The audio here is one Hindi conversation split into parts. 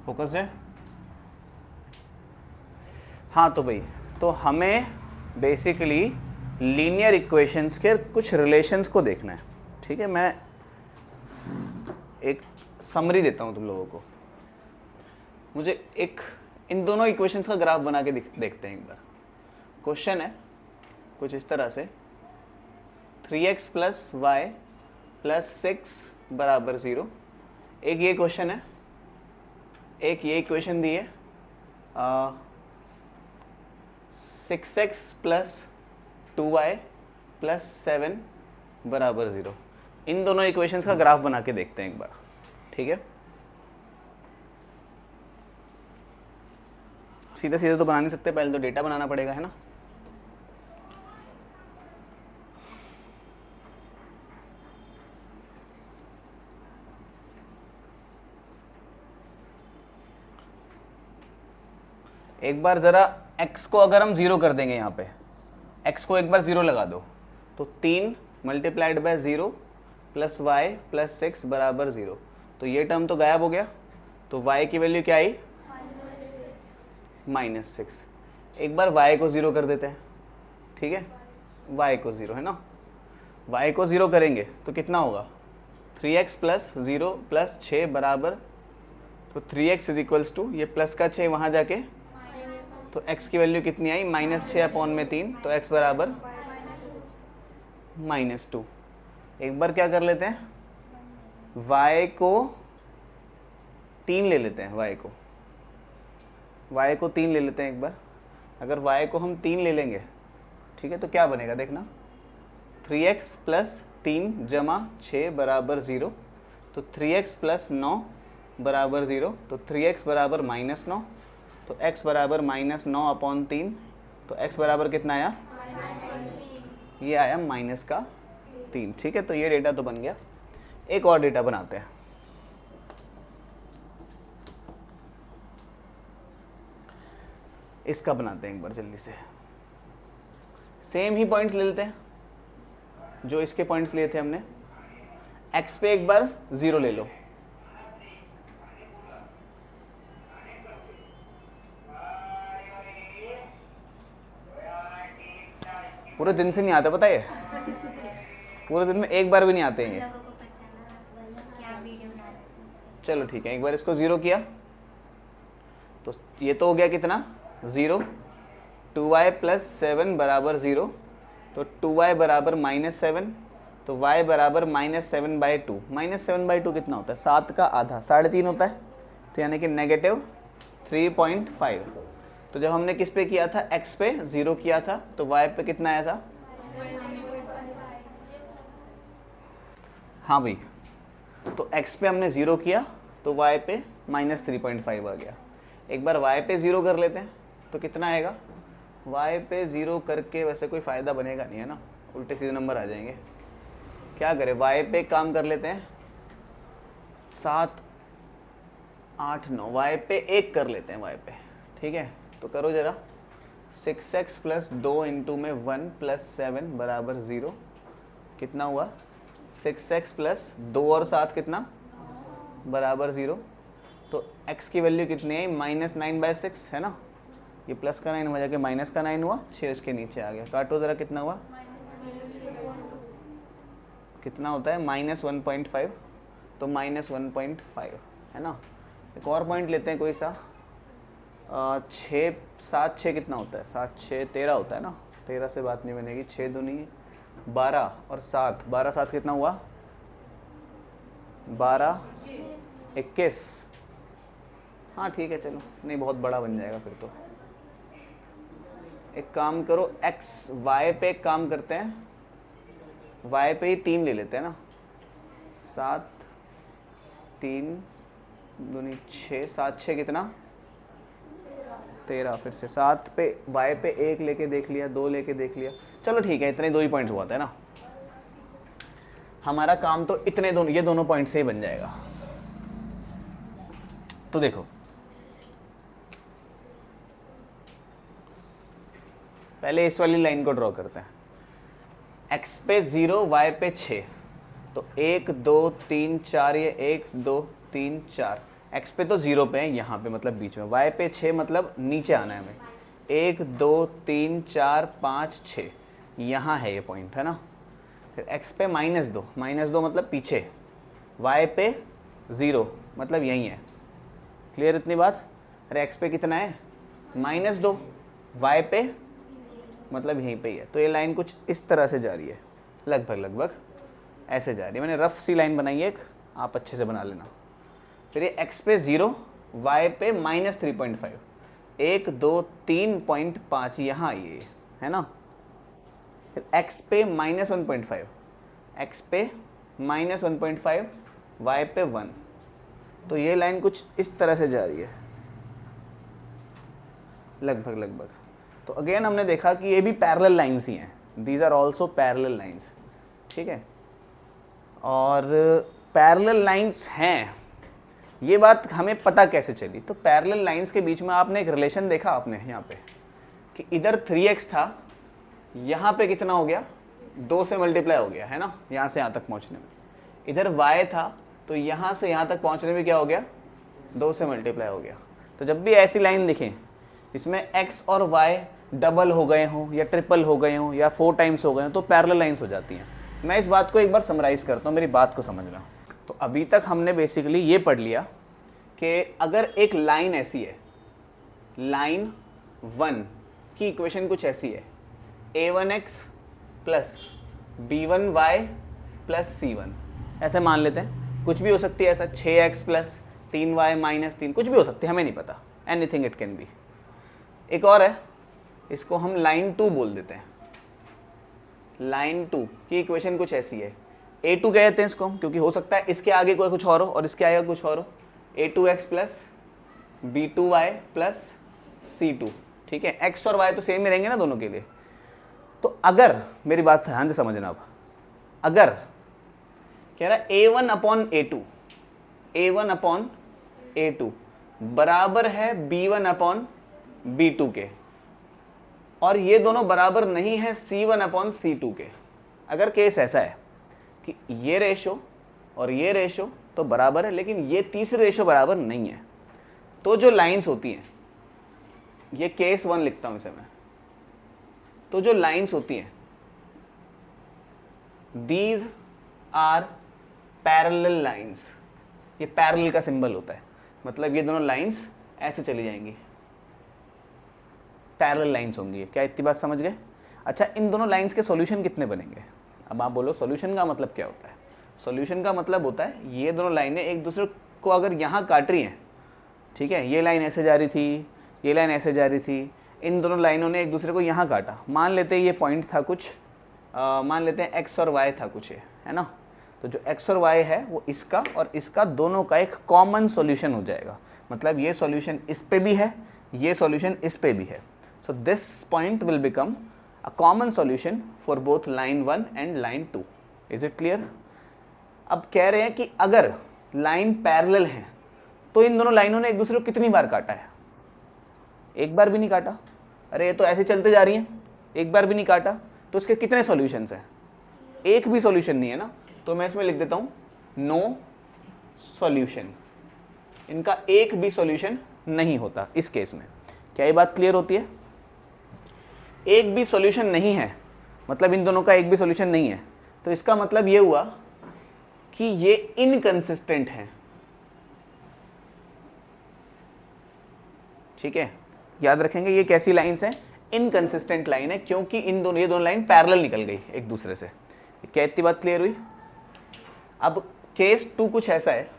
फोकस है। हाँ तो भाई, तो हमें बेसिकली लीनियर इक्वेशंस के कुछ रिलेशंस को देखना है, ठीक है। मैं एक समरी देता हूँ तुम लोगों को। मुझे एक इन दोनों इक्वेशंस का ग्राफ बना के देखते हैं एक बार। क्वेश्चन है कुछ इस तरह से, 3x प्लस वाई प्लस 6 बराबर 0। एक ये क्वेश्चन है, एक ये इक्वेशन दी है 6x प्लस 2y प्लस 7 बराबर 0। इन दोनों इक्वेशंस का ग्राफ बना के देखते हैं एक बार, ठीक है। सीधे सीधे तो बना नहीं सकते, पहले तो डेटा बनाना पड़ेगा, है ना। एक बार ज़रा x को अगर हम 0 कर देंगे, यहाँ पे x को एक बार 0 लगा दो, तो 3 multiplied by 0 plus y plus 6 बराबर 0। तो ये टर्म तो गायब हो गया, तो y की वैल्यू क्या आई? -6। एक बार y को 0 कर देते हैं, ठीक है। y को 0 है ना, y को 0 करेंगे तो कितना होगा? 3x प्लस 0 प्लस 6 बराबर, तो 3x इज इक्वल्स टू ये प्लस का 6 वहाँ जाके, तो x की वैल्यू कितनी आई? -6 अपॉन में 3, तो x बराबर -2। एक बार क्या कर लेते हैं, y को 3 ले लेते हैं, y को 3 ले लेते हैं एक बार। अगर y को हम 3 ले लेंगे, ठीक है, तो क्या बनेगा देखना, 3x प्लस 3 जमा 6 बराबर 0, तो 3x प्लस 9 बराबर 0, तो 3x बराबर -9, तो x बराबर -9 अपॉन 3, तो x बराबर कितना आया? ये आया -3, ठीक है। तो ये डेटा तो बन गया। एक और डेटा बनाते हैं। इसका बनाते हैं एक बार जल्दी से। सेम ही पॉइंट्स ले लेते हैं जो इसके पॉइंट्स लिए थे हमने। x पे एक बार 0 ले लो, पूरे दिन से नहीं आता, पता है, पूरे दिन में एक बार भी नहीं आते हैं ये। चलो ठीक है, एक बार इसको 0 किया, तो ये तो हो गया कितना? 0। 2y प्लस 7 बराबर 0, तो 2y बराबर -7, तो y बराबर -7/2। -7/2 कितना होता है? 7 का आधा, 3.5 होता है, तो यानी कि -3.5। तो जब हमने किस पे किया था? x पे 0 किया था, तो y पे कितना आया था? हाँ भाई, तो x पे हमने 0 किया, तो y पे -3.5 आ गया। एक बार y पे 0 कर लेते हैं, तो कितना आएगा? y पे 0 करके वैसे कोई फ़ायदा बनेगा नहीं, है ना, उल्टे सीधे नंबर आ जाएंगे। क्या करें, y पे काम कर लेते हैं, 7 8 9, y पे 1 कर लेते हैं, y पे, ठीक है। तो करो जरा, 6x प्लस 2 इंटू में 1 प्लस 7 बराबर 0, कितना हुआ? 6x प्लस 2 और 7 कितना? बराबर 0। तो x की वैल्यू कितनी है? -9/6, है ना। ये प्लस का 9 वजह के माइनस का 9 हुआ, 6 इसके नीचे आ गया। काटो ज़रा, कितना हुआ? कितना होता है? -1.5, तो -1.5, है ना। एक और पॉइंट लेते हैं कोई सा, 6 7 6 कितना होता है? 7 6 13 होता है ना, 13 से बात नहीं बनेगी। 6 दूनी 12 और 7, 12 7 कितना हुआ? 12 21। हाँ ठीक है, चलो, नहीं बहुत बड़ा बन जाएगा फिर तो। एक काम करो, x y पे एक काम करते हैं, y पे ही 3 ले लेते हैं ना। 7 3 दूनी 6, 7 6 कितना? 13। फिर से 7 पे y पे 1 लेके देख लिया, 2 लेके देख लिया। चलो ठीक है, इतने 2 ही पॉइंट्स हुआ था ना, हमारा काम तो इतने दोनों, ये दोनों पॉइंट से ही बन जाएगा। तो देखो, पहले इस वाली लाइन को ड्रॉ करते हैं। x पे 0, y पे 6, तो 1 2 3 4, ये 1 2 3 4, एक्स पे तो 0 पे है यहाँ पे, मतलब बीच में। वाई पे 6 मतलब नीचे आना है हमें। 1 2 3 4 5 6 यहाँ है ये पॉइंट, है ना। फिर एक्स पे -2, -2 मतलब पीछे। वाई पे 0 मतलब यहीं है। क्लियर इतनी बात? अरे एक्स पे कितना है? -2, वाई पे मतलब यहीं पे ही है। तो ये लाइन कुछ इस तरह से जा रही है, लगभग ऐसे जा रही है। मैंने रफ सी लाइन बनाई है एक, आप अच्छे से बना लेना। फिर ये x पे 0, y पे -3.5, 1 2 3.5 यहाँ ये है ना। फिर x पे -1.5, x पे -1.5, y पे 1। तो ये लाइन कुछ इस तरह से जा रही है, लगभग। तो अगेन हमने देखा कि ये भी पैरेलल लाइंस ही हैं, these are also parallel lines, ठीक है। और पैरेलल लाइंस हैं, ये बात हमें पता कैसे चली? तो पैरेलल लाइंस के बीच में आपने एक रिलेशन देखा आपने यहाँ पे कि इधर 3x था, यहाँ पे कितना हो गया? 2 से मल्टीप्लाई हो गया, है ना, यहाँ से यहाँ तक पहुँचने में। इधर y था, तो यहाँ से यहाँ तक पहुँचने में क्या हो गया? 2 से मल्टीप्लाई हो गया। तो जब भी ऐसी लाइन दिखें इसमें x और y डबल हो गए हों या ट्रिपल हो गए हों या 4 टाइम्स हो गए हों, तो पैरेलल लाइंस हो जाती हैं। मैं इस बात को एक बार समराइज़ करता हूँ, मेरी बात को समझना। तो अभी तक हमने बेसिकली ये पढ़ लिया कि अगर एक लाइन ऐसी है, लाइन 1 की इक्वेशन कुछ ऐसी है, a1x plus b1y plus c1, ऐसे मान लेते हैं। कुछ भी हो सकती है ऐसा, 6x प्लस 3y माइनस 3, कुछ भी हो सकती है, हमें नहीं पता, एनीथिंग इट कैन बी। एक और है, इसको हम लाइन 2 बोल देते हैं। लाइन 2 की इक्वेशन कुछ ऐसी है, a2 कहते हैं इसको हम, क्योंकि हो सकता है इसके आगे कोई कुछ और हो और इसके आगे कुछ और हो। a2x plus b2y plus c2, ठीक है। x और y तो सेम ही रहेंगे ना दोनों के लिए। तो अगर, मेरी बात ध्यान से समझना अब, अगर कह रहा है a1 upon a2, a1 upon a2 बराबर है b1 अपॉन b2 के, और ये दोनों बराबर नहीं है c1 अपॉन c2 के। अगर केस ऐसा है कि ये रेशो और ये रेशो तो बराबर है, लेकिन ये तीसरी रेशो बराबर नहीं है, तो जो लाइंस होती हैं, ये केस 1 लिखता हूं इसे मैं, तो जो लाइंस होती हैं, दीज आर पैरेलल लाइंस। ये पैरेलल का सिंबल होता है, मतलब ये दोनों लाइंस ऐसे चली जाएंगी, पैरेलल लाइंस होंगी। क्या इतनी बात समझ गए? अच्छा, इन दोनों लाइंस के सॉल्यूशन कितने बनेंगे? अब आप बोलो सॉल्यूशन का मतलब क्या होता है? सॉल्यूशन का मतलब होता है ये दोनों लाइनें एक दूसरे को अगर यहाँ काट रही हैं, ठीक है, ये लाइन ऐसे जा रही थी, ये लाइन ऐसे जा रही थी, इन दोनों लाइनों ने एक दूसरे को यहाँ काटा। मान लेते हैं ये पॉइंट था कुछ, मान लेते हैं x और y था कुछ, है ना। तो जो x और y है वो इसका और इसका दोनों का एक कॉमन सॉल्यूशन हो जाएगा। मतलब ये सॉल्यूशन इस पे भी है, ये सॉल्यूशन इस पे भी है। So this point will become a common solution for both line 1 and line 2। Is it clear? अब कह रहे हैं कि अगर लाइन पैरेलल है तो इन दोनों लाइनों ने एक दूसरे को कितनी बार काटा है? एक बार भी नहीं काटा। अरे ये तो ऐसे चलते जा रही हैं, एक बार भी नहीं काटा, तो इसके कितने सॉल्यूशंस हैं? एक भी सॉल्यूशन नहीं है ना, तो मैं इसमें लिख देता हूं नो सॉल्यूशन। इनका एक भी सॉल्यूशन नहीं होता इस केस में। क्या ये बात क्लियर होती है? एक भी सॉल्यूशन नहीं है मतलब इन दोनों का एक भी सॉल्यूशन नहीं है, तो इसका मतलब ये हुआ कि ये इनकंसिस्टेंट है। ठीक है, याद रखेंगे ये कैसी लाइंस हैं? इनकंसिस्टेंट लाइन है, क्योंकि इन दोनों, ये दोनों लाइन पैरेलल निकल गई एक दूसरे से। क्या इतनी बात क्लियर हुई? अब केस 2 कुछ ऐसा है,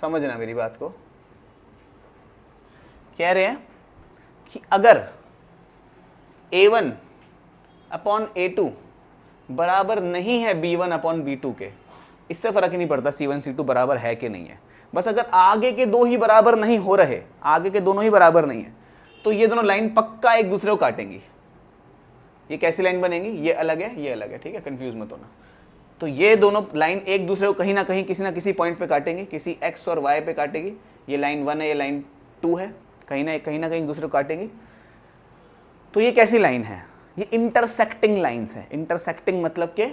समझना मेरी बात को। कह रहे हैं कि अगर a1 अपॉन a2 बराबर नहीं है b1 अपॉन b2 के, इससे फर्क ही नहीं पड़ता c1 c2 बराबर है कि नहीं है, बस अगर आगे के दो ही बराबर नहीं हो रहे, आगे के दोनों ही बराबर नहीं है, तो ये दोनों लाइन पक्का एक दूसरे को काटेंगी। ये कैसी लाइन बनेगी? ये अलग है, ये अलग है, ठीक है, कंफ्यूज मत होना। तो ये दोनों लाइन एक दूसरे को कहीं ना कहीं किसी ना किसी पॉइंट पे काटेंगे, किसी x और y पे काटेगी। ये लाइन 1 है, ये लाइन 2 है, कहीं ना कहीं दूसरे को काटेंगी। तो ये कैसी लाइन है? ये इंटरसेक्टिंग लाइंस है। इंटरसेक्टिंग मतलब के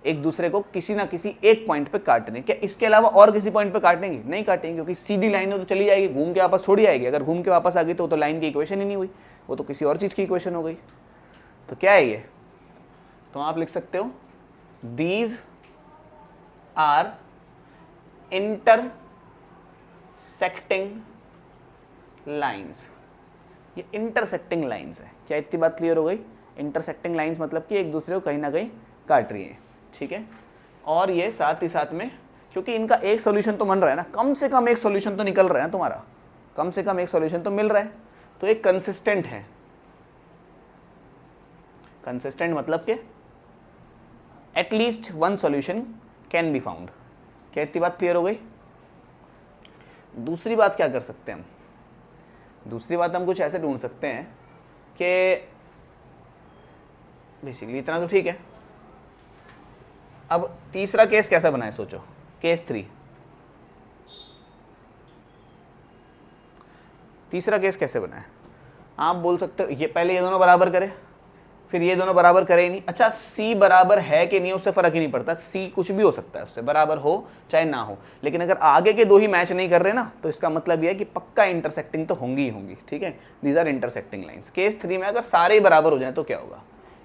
एक दूसरे को किसी ना किसी एक पॉइंट पे काट रहे हैं। क्या इसके अलावा और किसी पॉइंट पे काटेंगे? नहीं काटेंगे, क्योंकि सीधी लाइन हो तो चली जाएगी, घूम के वापस थोड़ी आएगी। अगर घूम के वापस आ गई तो लाइन की इक्वेशन ही नहीं हुई, वो तो किसी और चीज़ की इक्वेशन हो गई। तो क्या है ये? तो आप लिख सकते हो दीज आर इंटरसेक्टिंग लाइन्स। ये इंटरसेक्टिंग लाइन्स है। क्या इतनी बात क्लियर हो गई? इंटरसेक्टिंग लाइन्स मतलब कि एक दूसरे को कहीं ना कहीं काट रही है, ठीक है। और ये साथ ही साथ में, क्योंकि इनका एक सॉल्यूशन तो बन रहा है ना, कम से कम एक सॉल्यूशन तो निकल रहा है ना तुम्हारा, कम से कम एक सॉल्यूशन तो मिल रहा है, तो एक कंसिस्टेंट है। कंसिस्टेंट मतलब कि at least one solution can be found. क्या इतनी बात क्लियर हो गई? दूसरी बात क्या कर सकते हैं हम? दूसरी बात हम कुछ ऐसे ढूंढ सकते हैं कि बेसिकली इतना तो ठीक है। अब तीसरा केस कैसा बनाए सोचो, केस 3। तीसरा केस कैसे बनाए? आप बोल सकते हो ये पहले ये दोनों बराबर करे, फिर ये दोनों बराबर करे ही नहीं। अच्छा, सी बराबर है कि नहीं उससे फर्क ही नहीं पड़ता, सी कुछ भी हो सकता है, उससे बराबर हो चाहे ना हो, लेकिन अगर आगे के दो ही मैच नहीं कर रहे ना, तो इसका मतलब यह है कि पक्का इंटरसेक्टिंग तो होंगी ही होंगी, ठीक है। These are intersecting lines. Case 3 में अगर सारे ही बराबर हो जाए तो क्या होगा?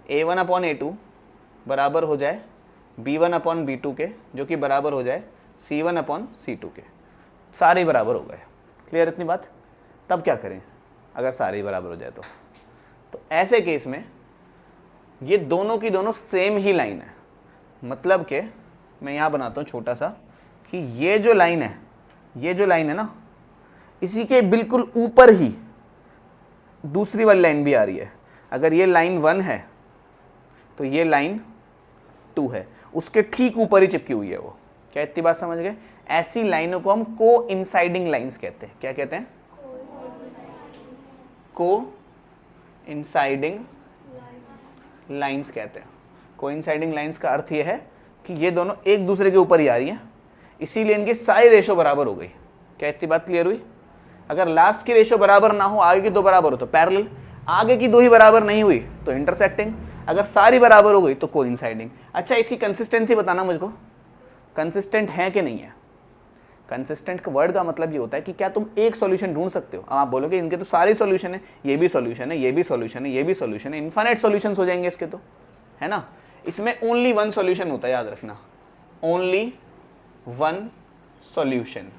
A1/A2 बराबर हो जाए B1/B2 के, जो कि बराबर हो जाए C1/C2 के। सारे ही बराबर हो गए। क्लियर इतनी बात? तब क्या करें अगर सारे ही बराबर हो जाए तो ऐसे केस में ये दोनों की दोनों सेम ही लाइन है। मतलब कि मैं यहाँ बनाता हूँ छोटा सा कि ये जो लाइन है, ये जो लाइन है ना, इसी के बिल्कुल ऊपर ही दूसरी वाली लाइन भी आ रही है। अगर ये लाइन 1 है तो ये लाइन 2 है, उसके ठीक ऊपर ही चिपकी हुई है वो। क्या इतनी बात समझ गए? ऐसी लाइनों को हम को इंसाइडिंग लाइन्स कहते हैं। क्या कहते हैं? को इंसाइडिंग लाइन्स कहते हैं। को इंसाइडिंग लाइन्स का अर्थ ये है कि ये दोनों एक दूसरे के ऊपर ही आ रही हैं, इसीलिए इनकी सारी रेशो बराबर हो गई। क्या इतनी बात क्लियर हुई? अगर लास्ट की रेशो बराबर ना हो, आगे की दो बराबर हो तो पैरेलल, आगे की दो ही बराबर नहीं हुई तो इंटरसेक्टिंग, अगर सारी बराबर हो गई तो कोइंसाइडिंग। अच्छा, इसकी कंसिस्टेंसी बताना मुझको, कंसिस्टेंट है कि नहीं है? कंसिस्टेंट का वर्ड का मतलब ये होता है कि क्या तुम एक सॉल्यूशन ढूंढ सकते हो। अब आप बोलोगे इनके तो सारे सॉल्यूशन है, ये भी सॉल्यूशन है, ये भी सॉल्यूशन है, ये भी सॉल्यूशन है, इनफाइनाइट सॉल्यूशंस हो जाएंगे इसके तो, है ना। इसमें ओनली वन सॉल्यूशन होता है, याद रखना, ओनली वन सॉल्यूशन,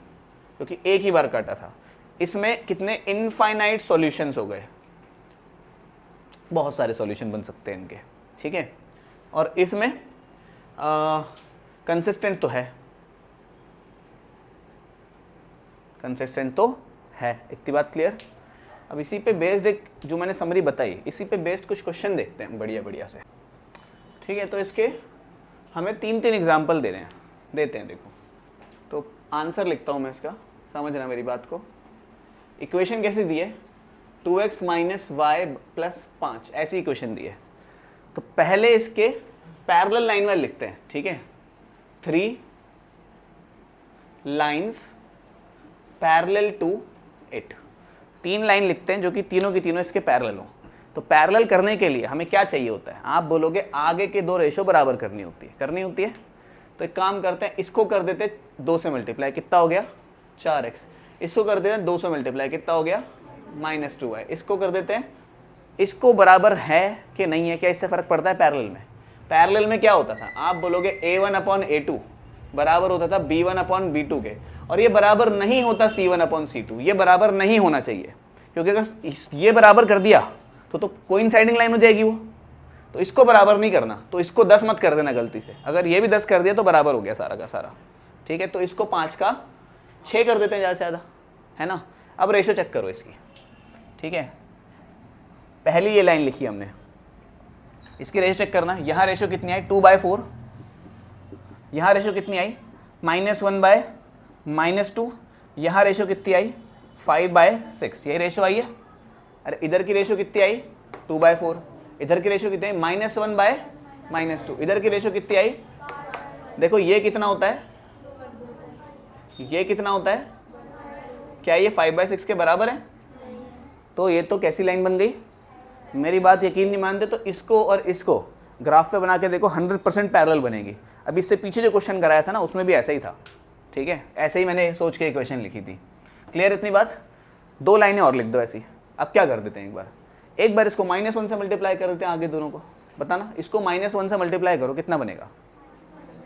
क्योंकि एक ही बार काटा था। इसमें कितने इनफाइनाइट सॉल्यूशंस हो गए, बहुत सारे सॉल्यूशन बन सकते हैं इनके, ठीक है। और इसमें कंसिस्टेंट तो है, कंसिस्टेंट तो है, इतनी बात क्लियर। अब इसी पे बेस्ड एक जो मैंने समरी बताई, इसी पे बेस्ड कुछ क्वेश्चन देखते हैं बढ़िया बढ़िया से, ठीक है। तो इसके हमें 3 एग्जाम्पल देते हैं। देखो, तो आंसर लिखता हूँ मैं इसका, समझना मेरी बात को। इक्वेशन कैसे दी है? 2x - y + 5, ऐसी इक्वेशन दी है। तो पहले इसके पैरेलल लाइन वाले लिखते हैं, ठीक है। 3 lines parallel to it, 3 line लिखते हैं जो कि तीनों की तीनों इसके पैरेलल हो। तो पैरेलल करने के लिए हमें क्या चाहिए होता है? आप बोलोगे आगे के दो रेशो बराबर करनी होती है। तो एक काम करते हैं, इसको कर देते हैं 2 से मल्टीप्लाई, कितना हो गया? 4x। इसको कर देते हैं 2 से मल्टीप्लाई, कितना हो गया? -2y। इसको कर देते हैं, इसको बराबर है कि नहीं है, क्या इससे फर्क पड़ता है? पैरेलल में क्या होता था? आप बोलोगे A1/A2 बराबर होता था B1/B2 के, और ये बराबर नहीं होता C1/C2। ये बराबर नहीं होना चाहिए, क्योंकि अगर ये बराबर कर दिया तो कोइंसाइडिंग लाइन हो जाएगी वो। तो इसको बराबर नहीं करना, तो इसको 10 मत कर देना गलती से। अगर ये भी 10 कर दिया तो बराबर हो गया सारा का सारा, ठीक है। तो इसको 5 का 6 कर देते हैं ज़्यादा से ज़्यादा, है ना। अब रेशो चेक करो इसकी, ठीक है। पहली ये लाइन लिखी हमने, इसकी रेशो चेक करना। यहाँ रेशो कितनी आई? 2/4। यहाँ रेशो कितनी आई? -1/-2। यहाँ रेशो कितनी आई? 5/6। यही रेशो आई है। अरे इधर की रेशो कितनी आई? 2/4। इधर की रेशो कितनी आई? -1/-2। इधर की रेशो कितनी आई? देखो ये कितना होता है, ये कितना होता है? क्या ये 5/6 के बराबर है? तो ये तो कैसी लाइन बन गई? मेरी बात यकीन नहीं मानते तो इसको और इसको ग्राफ पे बना के देखो 100% पैरेलल बनेगी। अभी इससे पीछे जो क्वेश्चन कराया था ना उसमें भी ऐसा ही था, ठीक है, ऐसे ही मैंने सोच के इक्वेशन लिखी थी। क्लियर इतनी बात? 2 लाइनें और लिख दो ऐसी। अब क्या कर देते हैं, एक बार इसको -1 से मल्टीप्लाई कर देते हैं आगे दोनों को। बताना, इसको -1 से मल्टीप्लाई करो कितना बनेगा,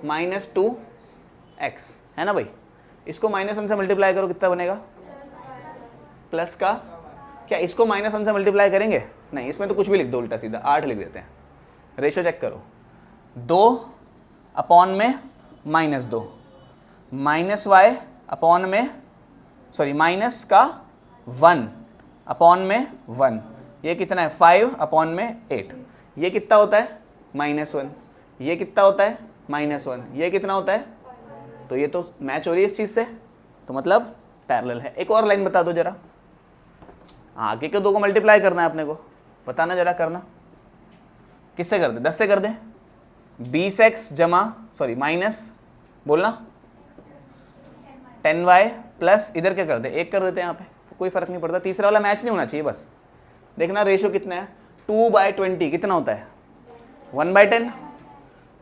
-2x, है ना भाई। इसको -1 से मल्टीप्लाई करो कितना बनेगा, प्लस का क्या, इसको -1 से मल्टीप्लाई करेंगे, नहीं इसमें तो कुछ भी लिख दो उल्टा सीधा, 8 लिख देते हैं। रेशो चेक करो, 2 अपॉन में -2 माइनस वाई अपॉन में, सॉरी माइनस का 1 अपॉन में 1, ये कितना है 5 अपॉन में 8, ये कितना होता है -1, ये कितना होता है -1, ये कितना होता है, तो ये तो मैच हो रही है इस चीज़ से, तो मतलब पैरेलल है। एक और लाइन बता दो जरा, आगे के 2 को मल्टीप्लाई करना है अपने को, बताना जरा करना, किससे कर दे, 10 से कर दें, 20x जमा सॉरी माइनस बोलना 10y प्लस इधर क्या कर दे, 1 कर देते हैं यहाँ पे, कोई फर्क नहीं पड़ता, तीसरा वाला मैच नहीं होना चाहिए बस। देखना रेशो कितना है, 2/20 कितना होता है 1/10,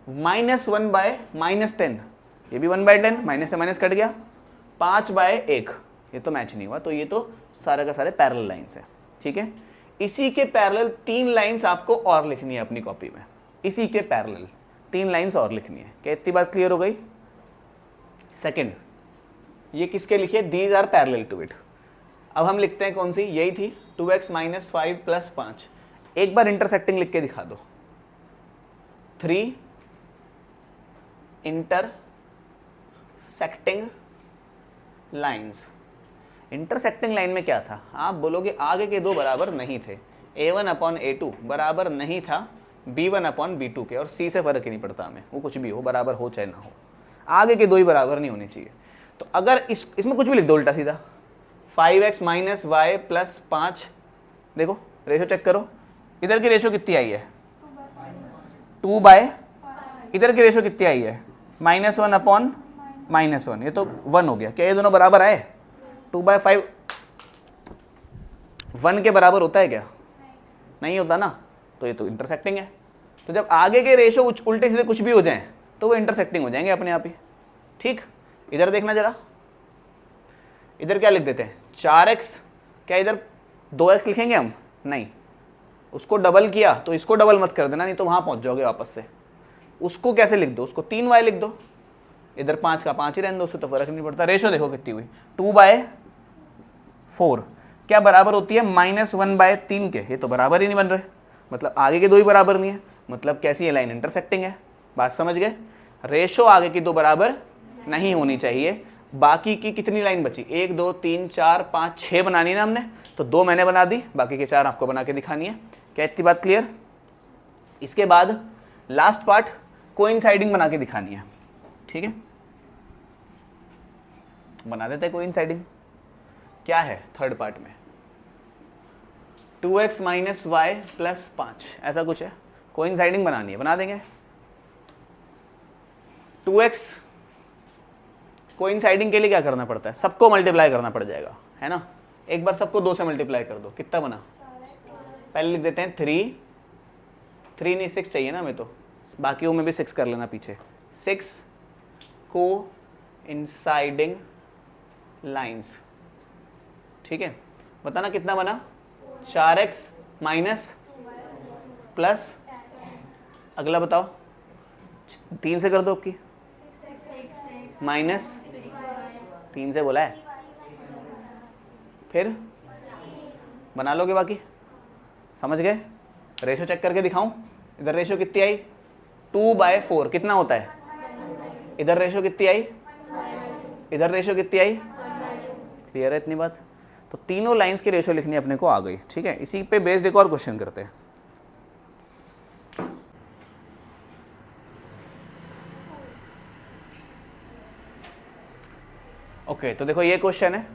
-1/-10 ये भी 1/10, माइनस से माइनस कट गया, 5/1 ये तो मैच नहीं हुआ, तो ये तो सारा का सारे पैरेलल लाइंस है, ठीक है। इसी के पैरेलल 3 लाइंस आपको और लिखनी है अपनी कॉपी में, इसी के पैरेलल 3 लाइंस और लिखनी है। क्या इतनी बात क्लियर हो गई? सेकंड, ये किसके लिखे, these are parallel to it. अब हम लिखते हैं कौन सी, यही थी 2x - 5 + 5। एक बार इंटरसेक्टिंग लिख के दिखा दो, 3 इंटरसेक्टिंग लाइंस। इंटरसेक्टिंग लाइन में क्या था, आप बोलोगे आगे के 2 बराबर नहीं थे, a1/a2 बराबर नहीं था b1/b2 के, और c से फर्क ही नहीं पड़ता हमें, वो कुछ भी हो, बराबर हो चाहे ना हो, आगे के 2 ही बराबर नहीं होने चाहिए। तो अगर इसमें कुछ भी लिख दो उल्टा सीधा, 5x - y + 5, देखो रेशो चेक करो, इधर की रेशो कितनी आई है 2/, इधर की रेशो कितनी आई है -1/-1, ये तो 1 हो गया। क्या ये दोनों बराबर आए, 2/5 1 के बराबर होता है क्या, नहीं होता ना, तो ये तो इंटरसेक्टिंग है। तो जब आगे के रेशो उल्टे सीधे कुछ भी हो जाएं तो वो इंटरसेक्टिंग हो जाएंगे अपने आप ही, ठीक। इधर देखना जरा, इधर क्या लिख देते हैं 4x, क्या इधर 2x लिखेंगे हम, नहीं, उसको डबल किया तो इसको डबल मत कर देना, नहीं तो वहां पहुंच जाओगे वापस से। उसको कैसे लिख दो, उसको 3y लिख दो, इधर 5 का 5 ही रहने दो, उससे तो फर्क नहीं पड़ता। रेशो देखो कितनी हुई 2/4, क्या बराबर होती है -1/3 के, ये तो बराबर ही नहीं बन रहे, मतलब आगे के 2 ही बराबर नहीं है, मतलब कैसी है लाइन, इंटरसेक्टिंग है। बात समझ गए, रेशो आगे की 2 बराबर नहीं होनी चाहिए। बाकी की कितनी लाइन बची, 1 2 3 4 5 6 बनानी है ना हमने, तो 2 मैंने बना दी, बाकी के 4 आपको बना के दिखानी है। क्या इतनी बात क्लियर? इसके बाद लास्ट पार्ट कोइंसाइडिंग बना के दिखानी है, ठीक है, बना देते हैं कोइंसाइडिंग। क्या है थर्ड पार्ट में, 2x - y + 5 ऐसा कुछ है, कोइंसाइडिंग बनानी है, बना देंगे। 2x कोइंसाइडिंग के लिए क्या करना पड़ता है, सबको मल्टीप्लाई करना पड़ जाएगा, है ना। एक बार सबको 2 से मल्टीप्लाई कर दो, कितना बना, पहले लिख देते हैं 3 नहीं 6 चाहिए ना हमें, तो बाकियों में भी 6 कर लेना पीछे, 6 कोइंसाइडिंग लाइंस, ठीक है। बताना कितना बना, 4x माइनस प्लस, अगला बताओ 3 से कर दो आपकी, माइनस 3 से बोला है, फिर बना लोगे बाकी, समझ गए। रेशो चेक करके दिखाऊं, इधर रेशो कितनी आई 2/4, कितना होता है, इधर रेशो कितनी आई, इधर रेशो कितनी आई, क्लियर है इतनी बात। तो तीनों लाइंस की रेशो लिखनी अपने को आ गई, ठीक है। इसी पे बेस्ड एक और क्वेश्चन करते हैं। ओके तो देखो ये क्वेश्चन है,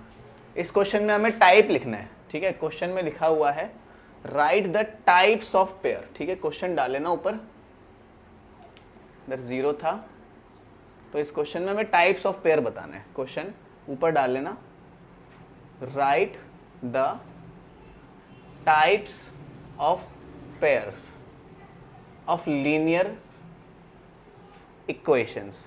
इस क्वेश्चन में हमें टाइप लिखना है, ठीक है। क्वेश्चन में लिखा हुआ है right the types of pair, ठीक है। क्वेश्चन डाल लेना ऊपर, इधर 0 था, तो इस क्वेश्चन में हमें टाइप्स ऑफ पेयर बताना है। क्वेश्चन ऊपर डाल लेना, right the types of pairs, of linear equations.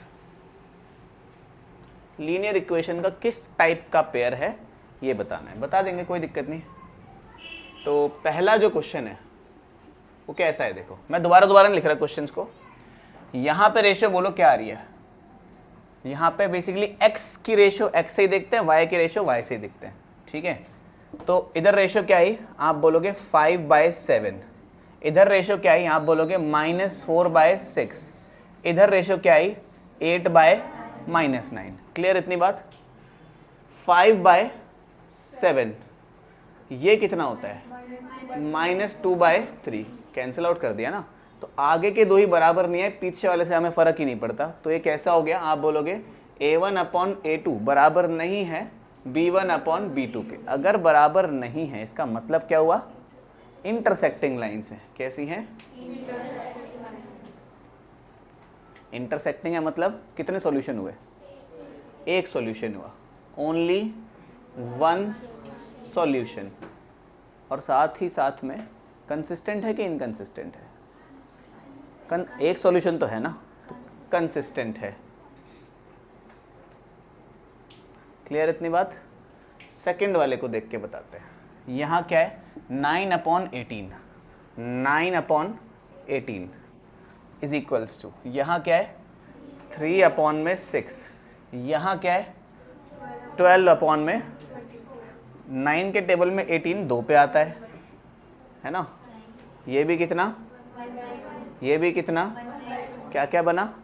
Linear equation का किस टाइप का पेयर है ये बताना है, बता देंगे, कोई दिक्कत नहीं। तो पहला जो क्वेश्चन है वो कैसा है, देखो मैं दोबारा नहीं लिख रहा क्वेश्चंस को। यहाँ पे रेशियो बोलो क्या आ रही है, यहाँ पे बेसिकली x की रेशियो x से ही देखते हैं, y की रेशियो y से ही देखते हैं, ठीक है। तो इधर रेशियो क्या आई, आप बोलोगे 5/7, इधर रेशियो क्या आई, आप बोलोगे -4/6, इधर रेशियो क्या आई 8/-9। क्लियर इतनी बात। 5/7 ये कितना होता है, -2/3, कैंसिल आउट कर दिया ना। तो आगे के दो ही बराबर नहीं है, पीछे वाले से हमें फर्क ही नहीं पड़ता। तो ये कैसा हो गया, आप बोलोगे A1/A2 बराबर नहीं है B1/B2 के। अगर बराबर नहीं है इसका मतलब क्या हुआ, इंटरसेक्टिंग लाइन्स हैं। कैसी हैं, इंटरसेक्टिंग है, मतलब कितने सॉल्यूशन हुए, एक सॉल्यूशन हुआ, ओनली वन सॉल्यूशन। और साथ ही साथ में कंसिस्टेंट है कि इनकंसिस्टेंट है, एक सॉल्यूशन तो है ना, तो कंसिस्टेंट है। क्लियर इतनी बात। सेकंड वाले को देख के बताते हैं। यहाँ क्या है 9/18, 9/18 इज इक्वल्स टू, यहाँ क्या है 3/6, यहाँ क्या है 12/, 9 के टेबल में 18 2 पे आता है ना। ये भी कितना, ये भी कितना, क्या क्या बना,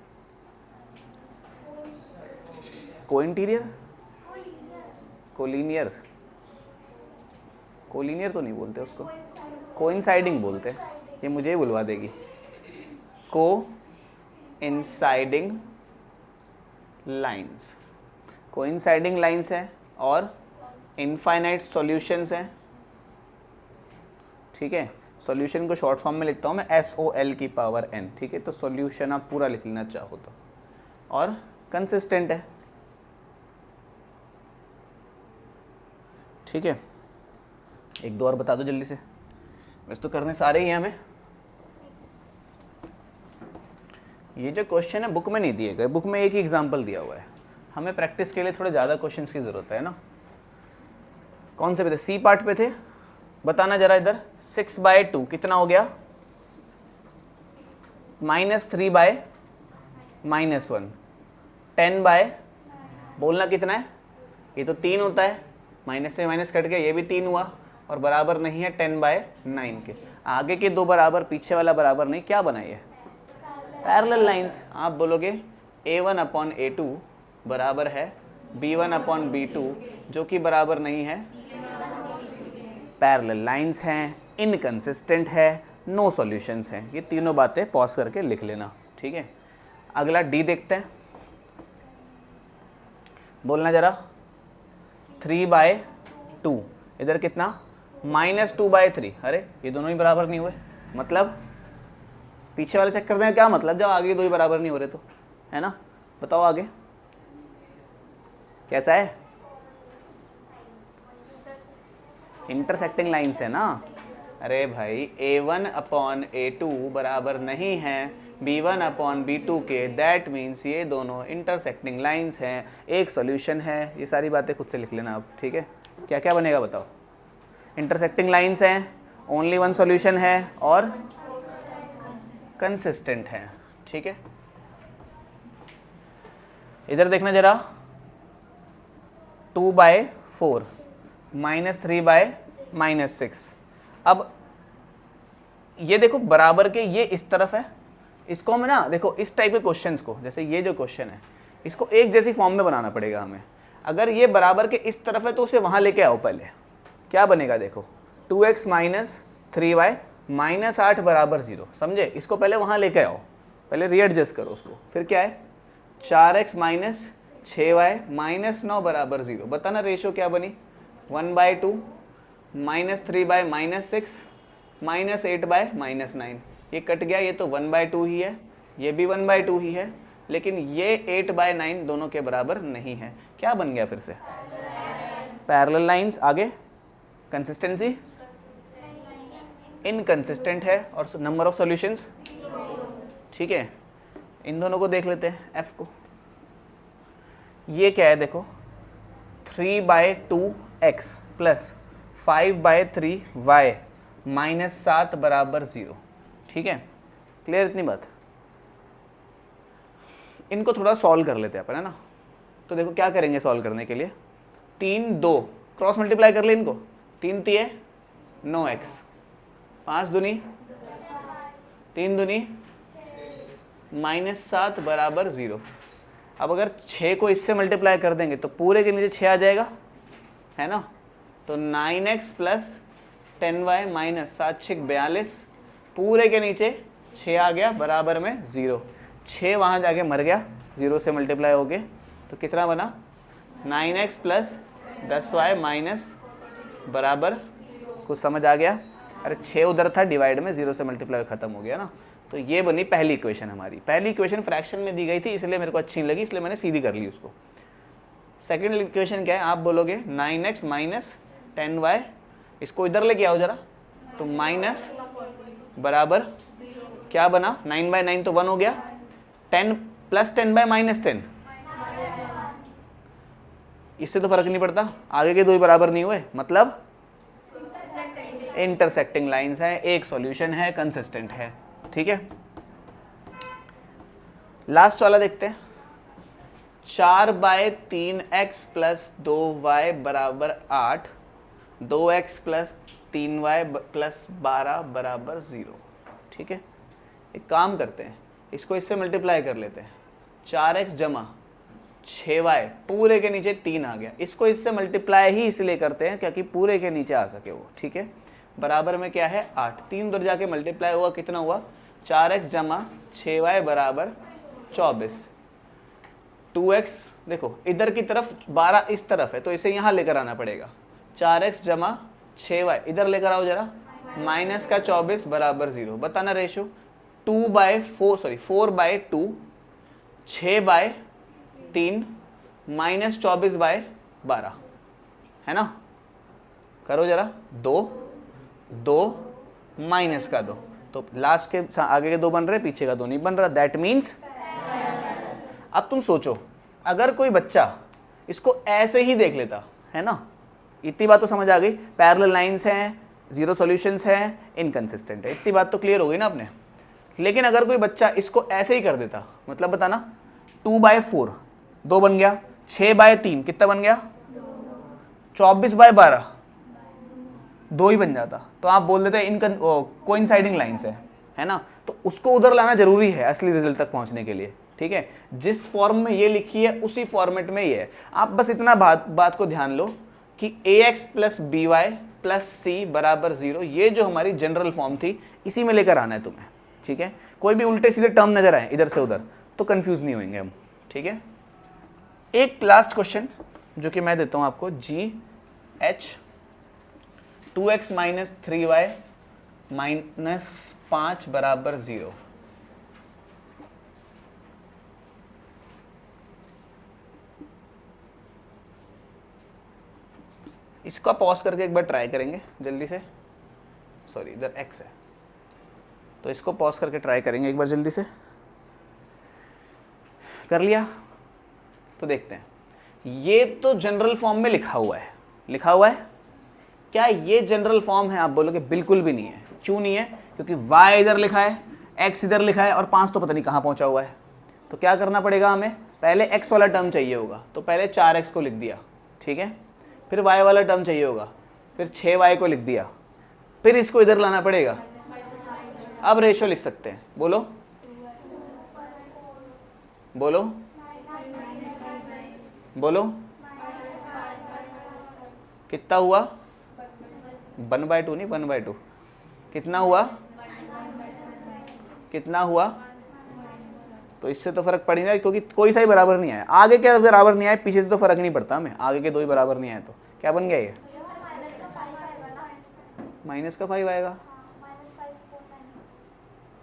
कोइंटीरियर, कोलिनियर, कोलिनियर तो नहीं बोलते उसको, कोइंसाइडिंग बोलते हैं, ये मुझे ही बुलवा देगी। को इंसाइडिंग लाइंस, कोइंसाइडिंग लाइंस है और इनफाइनाइट सॉल्यूशंस हैं, ठीक है। सॉल्यूशन को शॉर्ट फॉर्म में लिखता हूँ मैं SOL⁻n, ठीक है। तो सॉल्यूशन आप पूरा लिख लेना चाहो तो, और कंसिस्टेंट है, ठीक है। एक दो और बता दो जल्दी से, वैसे तो करने सारे ही हैं हमें। ये जो क्वेश्चन है बुक में नहीं दिए गए, बुक में एक ही एग्जाम्पल दिया हुआ है, हमें प्रैक्टिस के लिए थोड़े ज़्यादा क्वेश्चंस की ज़रूरत है ना। कौन से पे थे, सी पार्ट पे थे, बताना जरा इधर। 6/2 कितना हो गया, -3/-1, 10/, बोलना कितना है, ये तो 3 होता है, माइनस से माइनस कट गया, ये भी 3 हुआ, और बराबर नहीं है 10/9 के। आगे के दो बराबर, पीछे वाला बराबर नहीं, क्या बना ये, पैरेलल लाइंस। आप बोलोगे A1/A2 बराबर है B1/B2, जो कि बराबर नहीं है, पैरेलल लाइंस हैं, इनकंसिस्टेंट है, नो सॉल्यूशंस हैं। ये तीनों बातें पॉज करके लिख लेना, ठीक है। अगला डी देखते हैं, बोलना जरा। 3/2, इधर कितना, -2/3। अरे ये दोनों ही बराबर नहीं हुए, मतलब पीछे वाले चेक करने का क्या मतलब, जब आगे दो ही बराबर नहीं हो रहे तो, है ना। बताओ आगे कैसा है, इंटरसेक्टिंग लाइंस है ना। अरे भाई A1/A2 बराबर नहीं है B1/B2 के, दैट मीन्स ये दोनों इंटरसेक्टिंग लाइंस हैं, एक सॉल्यूशन है। ये सारी बातें खुद से लिख लेना आप, ठीक है। क्या क्या बनेगा बताओ, इंटरसेक्टिंग लाइंस हैं, ओनली वन सॉल्यूशन है, और कंसिस्टेंट है, ठीक है। इधर देखना जरा, 2/4, -3/-6। अब ये देखो बराबर के ये इस तरफ है, इसको हमें ना देखो इस टाइप के क्वेश्चंस को, जैसे ये जो क्वेश्चन है इसको एक जैसी फॉर्म में बनाना पड़ेगा हमें। अगर ये बराबर के इस तरफ है तो उसे वहाँ लेके आओ, पहले क्या बनेगा देखो, 2x - 3y -8 = 0, समझे। इसको पहले वहाँ लेके आओ, पहले रीएडजस्ट करो उसको। फिर क्या है 4x - 6y -9 = 0। बताना रेशियो क्या बनी, 1/2 -3/-6 -8/-9। ये कट गया, ये तो 1/2 ही है, ये भी 1/2 ही है, लेकिन ये 8/9 दोनों के बराबर नहीं है। क्या बन गया फिर से, पैरेलल लाइंस। आगे कंसिस्टेंसी, इनकंसिस्टेंट है, और नंबर ऑफ सॉल्यूशंस ठीक है, इन दोनों को देख लेते हैं, f को। ये क्या है देखो, 3/2x प्लस 5/3y माइनस 7 बराबर 0। ठीक है, क्लियर इतनी बात। इनको थोड़ा सॉल्व कर लेते हैं अपन, है ना। तो देखो क्या करेंगे सॉल्व करने के लिए, 3 2 क्रॉस मल्टीप्लाई कर ले इनको, 3 3 9x, 5 दूनी 3 दूनी -7 बराबर 0। अब अगर 6 को इससे मल्टीप्लाई कर देंगे तो पूरे के नीचे 6 आ जाएगा, है ना। तो 9x प्लस 10y माइनस 7 6 42, पूरे के नीचे 6 आ गया बराबर में 0। 6 वहाँ जाके मर गया 0 से मल्टीप्लाई हो गए, तो कितना बना 9x प्लस 10y माइनस बराबर, कुछ समझ आ गया। अरे 6 उधर था डिवाइड में, 0 से मल्टीप्लाई खत्म हो गया ना। तो ये बनी पहली इक्वेशन हमारी। पहली इक्वेशन फ्रैक्शन में दी गई थी इसलिए मेरे को अच्छी नहीं लगी, इसलिए मैंने सीधी कर ली उसको। सेकंड इक्वेशन क्या है आप बोलोगे, 9x माइनस 10y, इसको इधर लेके आओ जरा, तो माइनस बराबर क्या बना, 9/9 तो 1 हो गया, 10 प्लस 10/-10, इससे तो फर्क नहीं पड़ता, आगे के दो ही बराबर नहीं हुए, मतलब इंटरसेक्टिंग लाइंस है, एक सॉल्यूशन है, कंसिस्टेंट है। ठीक है, लास्ट वाला देखते हैं, 4/3x प्लस 2y बराबर 8, 2x प्लस 3y प्लस 12 बराबर 0। ठीक है, एक काम करते हैं, इसको इससे मल्टीप्लाई कर लेते हैं, 4x जमा 6y पूरे के नीचे 3 आ गया, इसको इससे मल्टीप्लाई ही इसलिए करते हैं क्योंकि पूरे के नीचे आ सके वो। ठीक है, बराबर में क्या है 8, 3 उधर जाके मल्टीप्लाई हुआ, कितना हुआ 4x जमा 6y बराबर 24। 2x देखो इधर की तरफ 12 इस तरफ है तो इसे यहाँ लेकर आना पड़ेगा, 4x जमा 6y इधर लेकर आओ जरा, माइनस का 24 बराबर 0। बताना रेशो, 4/2 6/3 माइनस 24/12, है ना। करो जरा, 2 2 माइनस का 2, तो लास्ट के आगे के 2 बन रहे, पीछे का 2 नहीं बन रहा, दैट मीन्स। अब तुम सोचो अगर कोई बच्चा इसको ऐसे ही देख लेता, है ना, इतनी बात तो समझ आ गई, पैरेलल लाइंस हैं, 0 सॉल्यूशंस हैं, इनकंसिस्टेंट है, इतनी बात तो क्लियर हो गई ना अपने। लेकिन अगर कोई बच्चा इसको ऐसे ही कर देता, मतलब बताना, 2/4 2 बन गया, 6/3 कितना बन गया 24/12 2 ही बन जाता, तो आप बोल देते हैं कोइंसाइडिंग लाइंस है ना। तो उसको उधर लाना जरूरी है असली रिजल्ट तक पहुंचने के लिए। ठीक है, जिस फॉर्म में ये लिखी है उसी फॉर्मेट में ये है। आप बस इतना बात को ध्यान लो कि ax plus by plus c बराबर 0, ये जो हमारी जनरल फॉर्म थी इसी में लेकर आना है तुम्हें। ठीक है, कोई भी उल्टे सीधे टर्म नजर आए इधर से उधर तो कंफ्यूज नहीं होंगे हम। ठीक है, एक लास्ट क्वेश्चन जो कि मैं देता हूं आपको, GH 2x minus 3y minus 5 बराबर 0। इसका पॉज करके एक बार ट्राई करेंगे जल्दी से, सॉरी इधर x है तो इसको पॉज करके ट्राई करेंगे एक बार जल्दी से। कर लिया, तो देखते हैं, ये तो जनरल फॉर्म में लिखा हुआ है, क्या ये जनरल फॉर्म है? आप बोलोगे बिल्कुल भी नहीं है। क्यों नहीं है? क्योंकि y इधर लिखा है, x इधर लिखा है और 5 तो पता नहीं कहाँ पहुंचा हुआ है। तो क्या करना पड़ेगा हमें, पहले x वाला टर्म चाहिए होगा तो पहले 4x को लिख दिया, ठीक है, फिर y वाला टर्म चाहिए होगा, फिर 6y को लिख दिया, फिर इसको इधर लाना पड़ेगा। अब रेशो लिख सकते हैं, बोलो बोलो बोलो, कितना हुआ 1/2 नहीं 1/2, कितना हुआ कितना हुआ? तो इससे तो फर्क पड़ नहीं रहा क्योंकि कोई सा ही बराबर नहीं आया, आगे के बराबर नहीं आए पीछे से तो फर्क नहीं पड़ता हमें, आगे के 2 ही बराबर नहीं आए तो क्या बन गया ये -5 आएगा,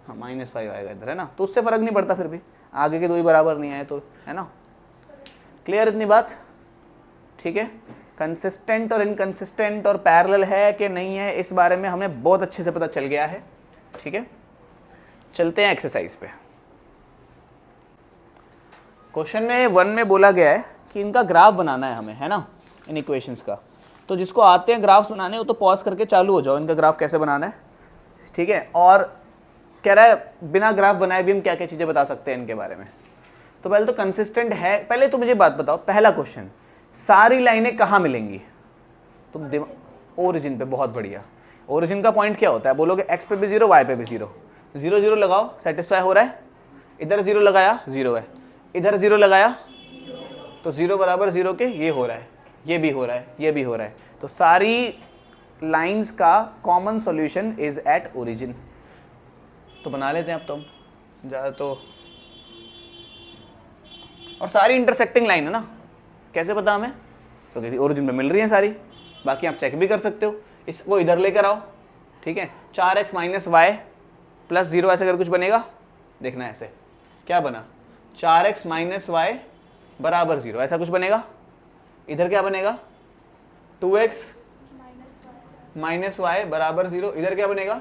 हाँ -5 आएगा इधर, है ना, तो उससे फर्क नहीं पड़ता, फिर भी आगे के 2 ही बराबर नहीं आए तो, है ना। क्लियर इतनी बात? ठीक है, कंसिस्टेंट और इनकंसिस्टेंट और पैरेलल है कि नहीं है इस बारे में हमें बहुत अच्छे से पता चल गया है। ठीक है, चलते हैं एक्सरसाइज पे। क्वेश्चन में 1 में बोला गया है कि इनका ग्राफ बनाना है हमें, है ना, इन इक्वेशंस का। तो जिसको आते हैं ग्राफ्स बनाने वो तो पॉज करके चालू हो जाओ, इनका ग्राफ कैसे बनाना है, ठीक है। और कह रहा है बिना ग्राफ बनाए भी हम क्या क्या चीज़ें बता सकते हैं इनके बारे में। तो पहले तो कंसिस्टेंट है, पहले तो मुझे बात बताओ, पहला क्वेश्चन, सारी लाइनें कहाँ मिलेंगी? तो ओरिजिन पे, बहुत बढ़िया। ओरिजिन का पॉइंट क्या होता है? बोलोगे एक्स पे भी 0, वाई पे भी 0, 0 0 लगाओ, सेटिस्फाई हो रहा है। इधर 0 लगाया, 0 है, इधर 0 लगाया तो 0 बराबर 0 के ये हो रहा है, ये भी हो रहा है, ये भी हो रहा है। तो सारी लाइंस का common solution is at origin. तो बना लेते हैं अब तो हम ज़्यादा तो, और सारी इंटरसेक्टिंग लाइन है ना, कैसे पता हमें? तो किसी ओरिजिन में मिल रही है सारी, बाकी आप चेक भी कर सकते हो। इसको इधर लेकर आओ, ठीक है, 4x माइनस वाई प्लस 0 ऐसे अगर कुछ बनेगा, देखना ऐसे क्या बना, 4x माइनस वाई बराबर 0, ऐसा कुछ बनेगा। इधर क्या बनेगा, 2x माइनस वाई बराबर 0, इधर क्या बनेगा,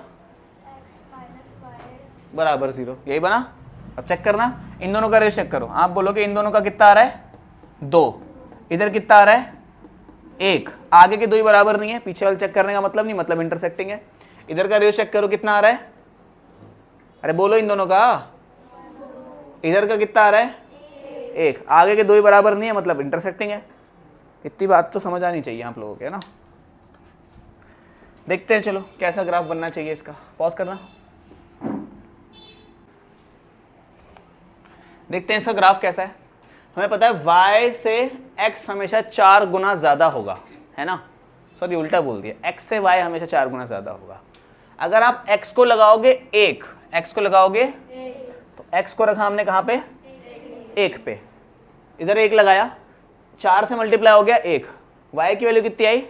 बराबर 0, यही बना। अब चेक करना, इन दोनों का रेशियो चेक करो। आप बोलोगे इन दोनों का कितना आ रहा है, 2, इधर कितना आ रहा है, 1, आगे के 2 ही बराबर नहीं है, पीछे वाले चेक करने का मतलब नहीं, मतलब इंटरसेक्टिंग है। इधर का रेशियो चेक करो कितना आ रहा है, अरे बोलो इन दोनों का, इधर का कितना आ रहा है, 1, आगे के 2 ही बराबर नहीं है, मतलब इंटरसेक्टिंग है। इतनी बात तो समझ आनी चाहिए आप लोगों के, है ना। देखते हैं चलो कैसा ग्राफ बनना चाहिए इसका, पॉज करना। देखते हैं इसका ग्राफ कैसा है। हमें पता है y से x हमेशा 4 गुना ज्यादा होगा, है ना, सॉरी उल्टा बोल दिया, x से y हमेशा 4 गुना ज्यादा होगा। अगर आप x को लगाओगे 1, x को लगाओगे तो x को रखा हमने कहाँ पे, 1 पे, इधर 1 लगाया, 4 से मल्टीप्लाई हो गया 1, y की वैल्यू कितनी आई,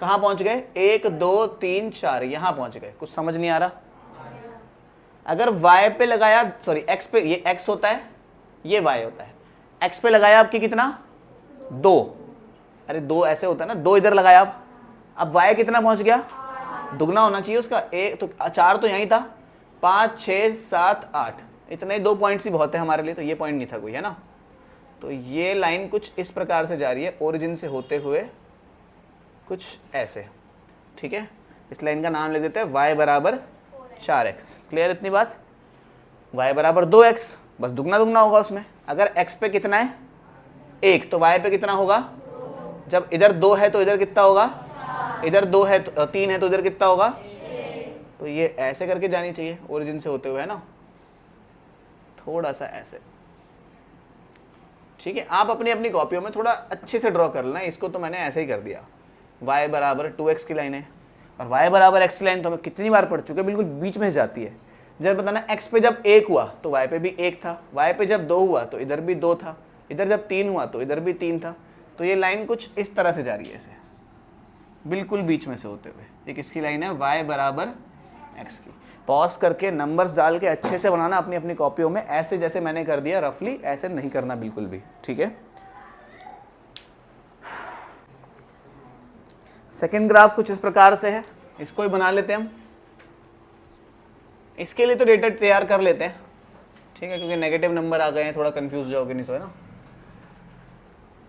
कहाँ पहुंच गए, 1 2 3 4, यहां पहुंच गए। कुछ समझ नहीं आ रहा? अगर y पे लगाया, सॉरी x पे, ये x होता है, ये y होता है, x पे लगाया आपकी कितना, 2, अरे 2 ऐसे होता है ना, 2 इधर लगाया आप, अब y कितना पहुंच गया, दुगना होना चाहिए उसका, 1 तो 4 तो यहीं था, 5 6 7 8, इतने 2 पॉइंट्स ही बहुत है हमारे लिए, तो ये पॉइंट नहीं था कोई, है ना। तो ये लाइन कुछ इस प्रकार से जा रही है, ओरिजिन से होते हुए कुछ ऐसे, ठीक है। इस लाइन का नाम लिख देते हैं y बराबर 4x। क्लियर इतनी बात? y बराबर 2x, बस दुगना दुगना होगा उसमें। अगर x पे कितना है, 1, तो y पे कितना होगा, जब इधर 2 है तो इधर कितना होगा, इधर 2 है तो 3 है तो इधर कितना होगा, तो ये ऐसे करके जानी चाहिए ओरिजिन से होते हुए, है ना, थोड़ा सा ऐसे, ठीक है। आप अपनी अपनी कॉपियों में थोड़ा अच्छे से ड्रॉ कर लेना, इसको तो मैंने ऐसे ही कर दिया। y बराबर 2x की लाइन है और y बराबर x की लाइन तो हमें कितनी बार पढ़ चुके हैं, बिल्कुल बीच में से जाती है। जब बताना x पे जब 1 हुआ तो y पे भी 1 था, y पे जब 2 हुआ तो इधर भी 2 था, इधर जब 3 हुआ तो इधर भी 3 था। तो ये लाइन कुछ इस तरह से जा रही है, ऐसे बिल्कुल बीच में से होते हुए। एक इसकी लाइन है y बराबर x की। पॉज करके नंबर्स डाल के अच्छे से बनाना अपनी अपनी कॉपियों में, ऐसे जैसे मैंने कर दिया रफली, ऐसे नहीं करना बिल्कुल भी, ठीक है। सेकेंड ग्राफ कुछ इस प्रकार से है, इसको ही बना लेते हैं हम। इसके लिए तो डेटा तैयार कर लेते हैं, ठीक है, क्योंकि नेगेटिव नंबर आ गए हैं, थोड़ा कंफ्यूज जाओगे नहीं तो, है ना।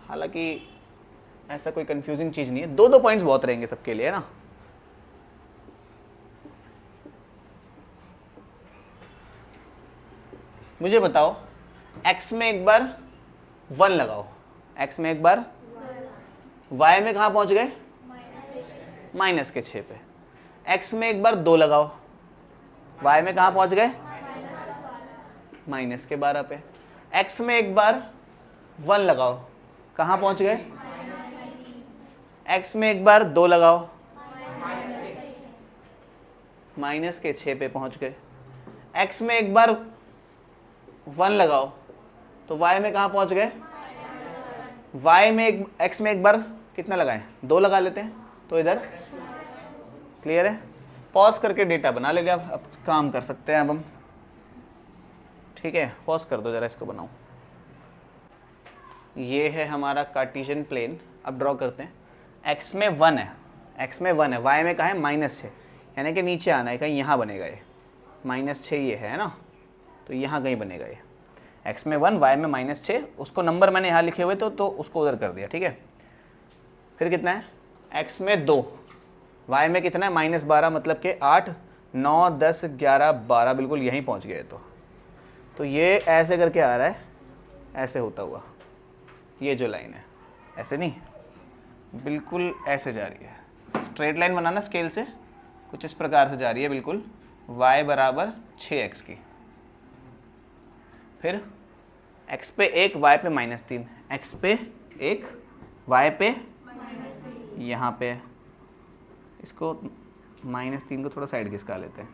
हालांकि ऐसा कोई कंफ्यूजिंग चीज नहीं है, 2 पॉइंट्स बहुत रहेंगे सबके लिए, है ना। मुझे बताओ, x में एक बार 1 लगाओ, x में एक बार, y में कहाँ पहुंच गए, माइनस के 6 पे। x में एक बार 2 लगाओ, y में कहाँ पहुंच गए, माइनस के 12 पे। x में एक बार 1 लगाओ, कहाँ पहुंच गए, x में एक बार 2 लगाओ, माइनस के 6 पे पहुंच गए। x में एक बार 1 लगाओ तो y में कहाँ पहुंच गए, y में x में एक बार कितना लगाएं, 2 लगा लेते हैं तो इधर। क्लियर है? पॉज करके डेटा बना लेंगे, अब काम कर सकते हैं अब हम, ठीक है। पॉज कर दो जरा, इसको बनाओ। ये है हमारा कार्टेशियन प्लेन। अब ड्रॉ करते हैं। x में 1 है, x में 1 है, y में कहाँ है, -6, यानी कि नीचे आना है, कहीं यहाँ बनेगा ये, -6 ये है ना, तो यहाँ कहीं बनेगा ये। x में 1, y में -6, उसको नंबर मैंने यहाँ लिखे हुए तो उसको उधर कर दिया, ठीक है। फिर कितना है, x में 2, y में कितना है -12, मतलब कि 8, 9, 10, 11, 12, बिल्कुल यहीं पहुँच गए। तो ये ऐसे करके आ रहा है, ऐसे होता हुआ, ये जो लाइन है ऐसे नहीं, बिल्कुल ऐसे जा रही है। स्ट्रेट लाइन बनाना स्केल से, कुछ इस प्रकार से जा रही है बिल्कुल, y बराबर 6x की। फिर x पे 1, y पे -3, x पे 1, y पे यहाँ पे, इसको -3 को थोड़ा साइड खिसका लेते हैं।